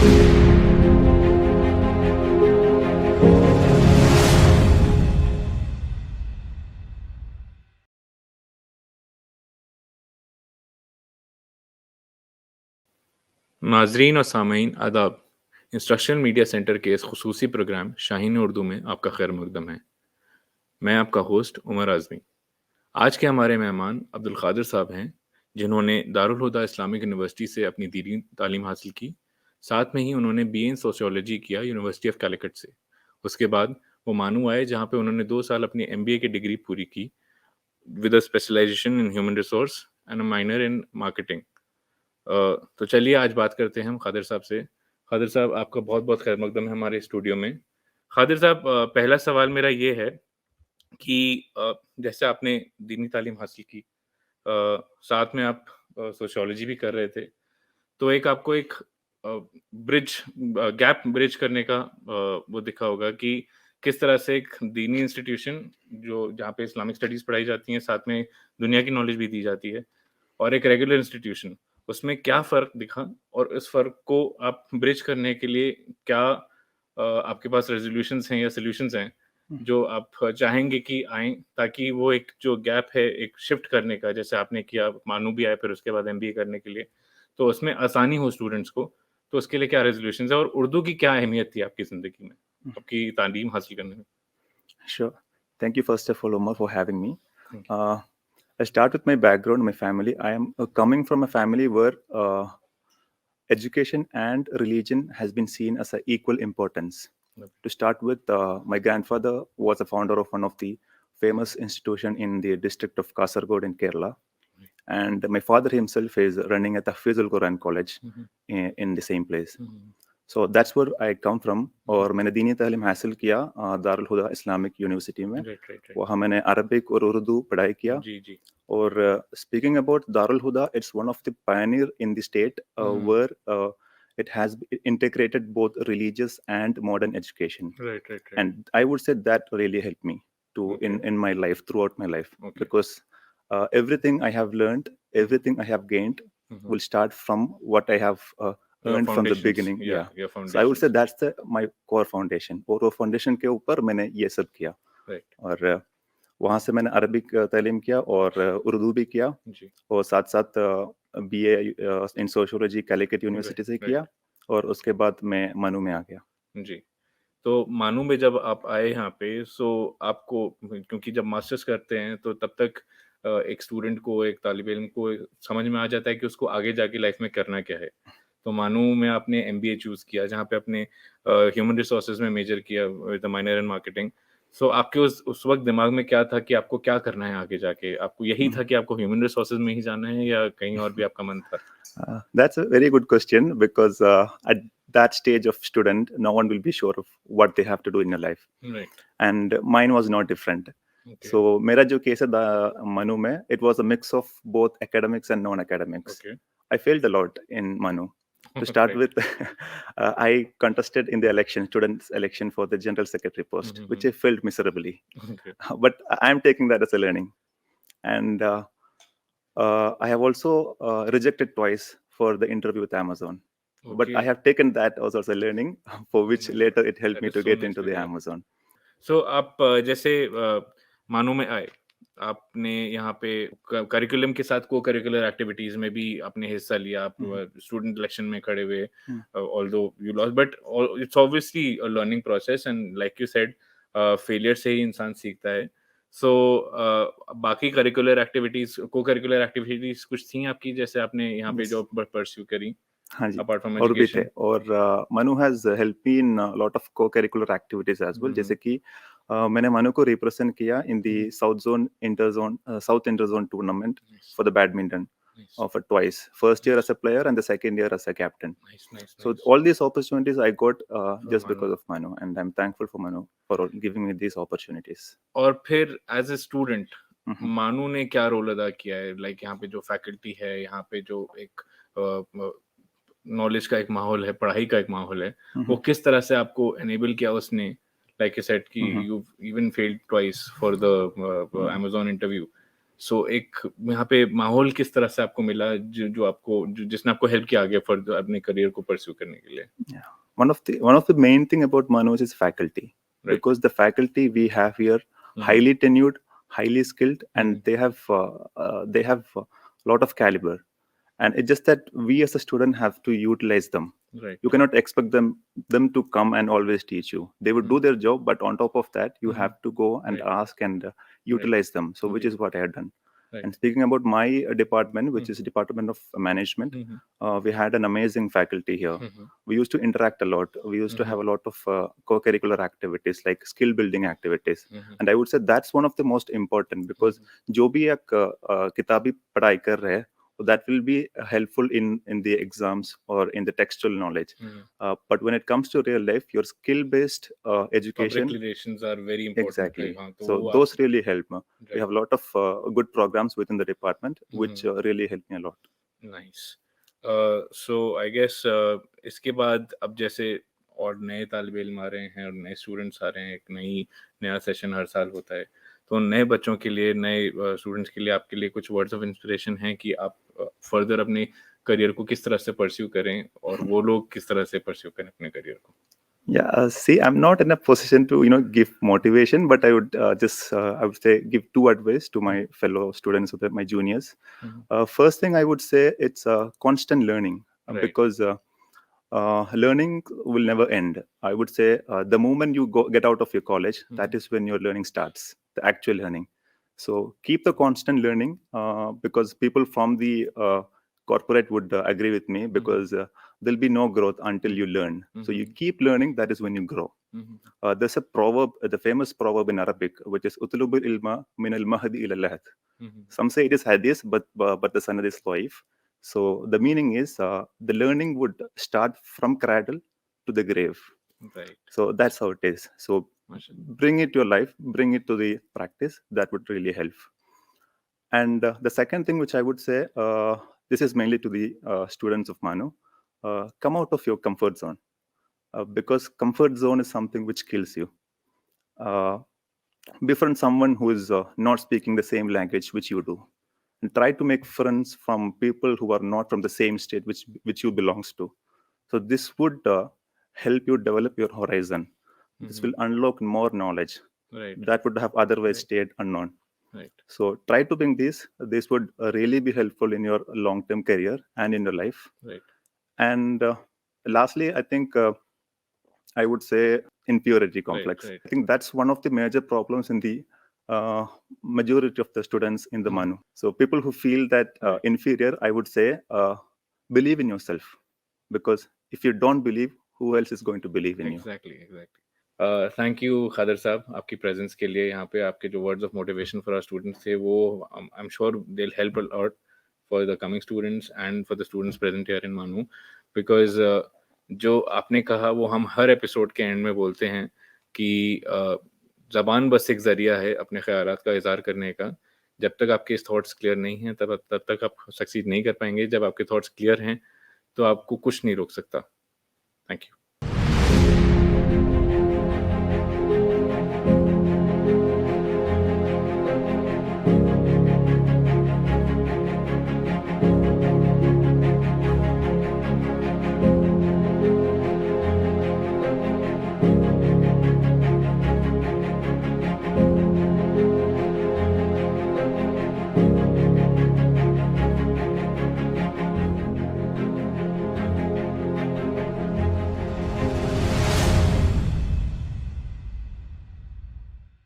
नाजरीन और सामीन आदाब। इंस्ट्रक्शनल मीडिया सेंटर के इस खुसूसी प्रोग्राम शाहीन-ए-उर्दू में आपका खैर मकदम है। मैं आपका होस्ट उमर आज़मी। आज के हमारे मेहमान अब्दुल खादर साहब हैं, जिन्होंने दारुल हुदा इस्लामिक यूनिवर्सिटी से अपनी दीनी तालीम हासिल की। साथ में ही उन्होंने बीए इन सोशियोलॉजी किया यूनिवर्सिटी ऑफ कैलिकट से। उसके बाद वो मानू आए, जहाँ पे उन्होंने 2 साल अपनी एमबीए की डिग्री पूरी की with a specialization in human resource and a minor in marketing. तो चलिए आज बात करते हैं हम खादर साहब से। खादर साहब, आपका बहुत-बहुत खैर मकदम है हमारे स्टूडियो में। खादर साहब, पहला सवाल मेरा ये है कि जैसे आपने दीनी तालीम हासिल की, साथ में आप सोशियोलॉजी भी कर रहे थे, तो एक आपको एक गैप ब्रिज करने का वो दिखा होगा कि किस तरह से एक दीनी इंस्टीट्यूशन जो जहाँ पे इस्लामिक स्टडीज़ पढ़ाई जाती हैं, साथ में दुनिया की नॉलेज भी दी जाती है, और एक रेगुलर इंस्टीट्यूशन, उसमें क्या फ़र्क दिखा? और इस फ़र्क को आप ब्रिज करने के लिए क्या आपके पास रेज़ोल्यूशंस हैं या सॉल्यूशंस हैं, जो आप चाहेंगे कि आएँ, ताकि वो एक जो गैप है, एक शिफ्ट करने का, जैसे आपने किया, मानू भी आए फिर उसके बाद एमबीए करने के लिए, तो उसमें आसानी हो स्टूडेंट्स को, तो उसके लिए क्या रेज़ोल्यूशंस हैं और उर्दू की क्या अहमियत थी आपकी ज़िंदगी में, आपकी तालीम हासिल करने में? Sure. Thank you, first of all, Omar, for having me. Thank you. I start with my background, my family. I am coming from a family where education and religion has been seen as an equal importance. To start with, my grandfather was a founder of one of the famous institution in the district of Kasargod in Kerala. And my father himself is running at the Fizul Quran College in the same place. So that's where I come from. और मैंने दीनी तालीम हासिल किया दारुल हुदा Islamic university में। वहाँ मैंने Arabic और उर्दू पढ़ाई किया। और speaking about Darul Huda, it's one of the pioneer in the state where it has integrated both religious and modern education. And I would say that really helped me to in my life, throughout my life, because everything I have learned, everything I have gained will start from what I have earned from the beginning. your So I would foundations. say that's my core foundation. और वो foundation के ऊपर मैंने ये सब किया। और वहाँ से मैंने अरबिक तालीम किया और उर्दू भी किया, और साथ साथ बीए इन सोशियोलॉजी कैलिकट यूनिवर्सिटी से किया, और उसके बाद मैं मानू में आ गया। जी। तो मानू में जब आप आए यहाँ पे, सो आपको, क्योंकि जब मास्टर्स करते हैं तो तब तक एक स्टूडेंट को, एक तालिब इल्म को समझ में आ जाता है कि उसको आगे जाके लाइफ में करना क्या है। तो मानू में आपने एमबीए चूज़ किया, जहाँ पे आपने ह्यूमन रिसोर्सेज में मेजर किया with a minor in marketing. So आपके उस वक़्त दिमाग में क्या था कि आपको क्या करना है आगे जाके? आपको यही था कि आपको ह्यूमन रिसोर्सेज में ही जाना है, या कहीं और भी आपका मन था? That's a very good question, because at that stage of student, no one will be sure of what they have to do in their life. And mine was not different. So मेरा जो case है मनु में, it was a mix of both academics and non-academics. I failed a lot in Manu. To start with, I contested in the election, students' election for the general secretary post, which I failed miserably. But I'm taking that as a learning. And I have also rejected twice for the interview with Amazon. But I have taken that also as a learning, for which later it helped me to get into the Amazon. So आप जैसे मानू में आए, आपने यहाँ पे curriculum के साथ को करिकुलर एक्टिविटीज में भी आपने हिस्सा लिया, आप स्टूडेंट इलेक्शन में खड़े हुए, although you lost, but it's obviously a learning process, and like you said, failure से ही इंसान सीखता है। सो बाकी करिकुलर एक्टिविटीज, को करिकुलर एक्टिविटीज कुछ थी आपकी, जैसे आपने यहाँ पे जो परस्यू करी? हाँ जी, Apart from और भी थे। education. और MANUU has help me in lot of cocurricular activities as well. जैसे कि मैंने मनु को रिप्रेजेंट किया in the south inter zone tournament for the badminton for twice. First year as a player and the second year as a captain. So all these opportunities I got just because of Manu, and I'm thankful for Manu for giving me these opportunities. और फिर as a student मानू ने क्या role अदा किया है? Like यहाँ पे जो फैकल्टी है, यहाँ पे जो एक नॉलेज का एक माहौल है, पढ़ाई का एक माहौल है, वो किस तरह से आपको एनेबल किया उसने? लाइक यू सेड कि you even failed twice for the Amazon interview, so एक यहाँ पे माहौल किस तरह से आपको मिला जिसने आपको हेल्प किया आगे फर्दर अपने करियर को परस्यू करने के लिए? Yeah. One of the main thing about MANUU is faculty, Right. because the faculty we have here highly tenured, highly skilled, and they have a lot of caliber. And it's just that we as a student have to utilize them. Right. You cannot expect them to come and always teach you. They would do their job, but on top of that, you have to go and ask and utilize them. So, which is what I have done. Right. And speaking about my department, which is Department of Management, we had an amazing faculty here. We used to interact a lot. We used to have a lot of co-curricular activities like skill building activities. And I would say that's one of the most important, because जो भी एक किताबी पढ़ाई कर रहे हैं, that will be helpful in the exams or in the textual knowledge. But when it comes to real life, your skill-based education, Public relations are very important. exactly. So those really help. We have a lot of good programs within the department, which really help me a lot. Nice. So I guess इसके बाद अब जैसे और नए तालिब इल्म आ रहे हैं और नए स्टूडेंट्स आ रहे हैं, एक नया सेशन हर साल होता है, तो नए बच्चों के लिए, नए स्टूडेंट्स के लिए आपके लिए कुछ वर्ड्स ऑफ इंस्पिरेशन हैं कि आप फर्दर अपने करियर को किस तरह से परस्यू करें और वो लोग किस तरह से परस्यू करें अपने करियर को? Yeah, see, I'm not in a position to give motivation, but I would I would say give two advice to my fellow students, my juniors. First thing I would say, it's constant learning, because learning will never end. I would say the moment you get out of your college, that is when your learning starts, the actual learning. So keep the constant learning, because people from the corporate would agree with me, because there'll be no growth until you learn. So you keep learning, that is when you grow. There's a proverb, the famous proverb in Arabic, which is utlubul ilma min al mahdi ila lahad. Some say it is hadith, but the sanad is dhaif. So the meaning is the learning would start from cradle to the grave. Right. So that's how it is. So bring it to your life, bring it to the practice. That would really help. And the second thing which I would say, this is mainly to the students of MANUU, come out of your comfort zone, because comfort zone is something which kills you. Befriend someone who is not speaking the same language which you do, and try to make friends from people who are not from the same state which you belongs to. So this would help you develop your horizon. This will unlock more knowledge that would have otherwise stayed unknown. Right. So try to bring this. This would really be helpful in your long-term career and in your life. Right. And lastly, I think I would say inferiority complex. Right. I think that's one of the major problems in the majority of the students in the MANUU. So people who feel that inferior, I would say, believe in yourself, because if you don't believe, who else is going to believe in you? Exactly. Thank you Khadar Sahab, आपकी presence के लिए यहाँ पे, आपके जो words of motivation for our students थे, वो I am sure they will help a lot for the coming students and for the students present here in MANUU, because जो आपने कहा वो हम हर एपिसोड के एंड में बोलते हैं कि ज़बान बस एक ज़रिया है अपने ख्यालात का इज़हार करने का. जब तक आपके थॉट्स क्लियर नहीं हैं तब तक आप सक्सीड नहीं कर पाएंगे. जब आपके थॉट्स क्लियर हैं तो आपको कुछ नहीं रोक सकता. Thank you.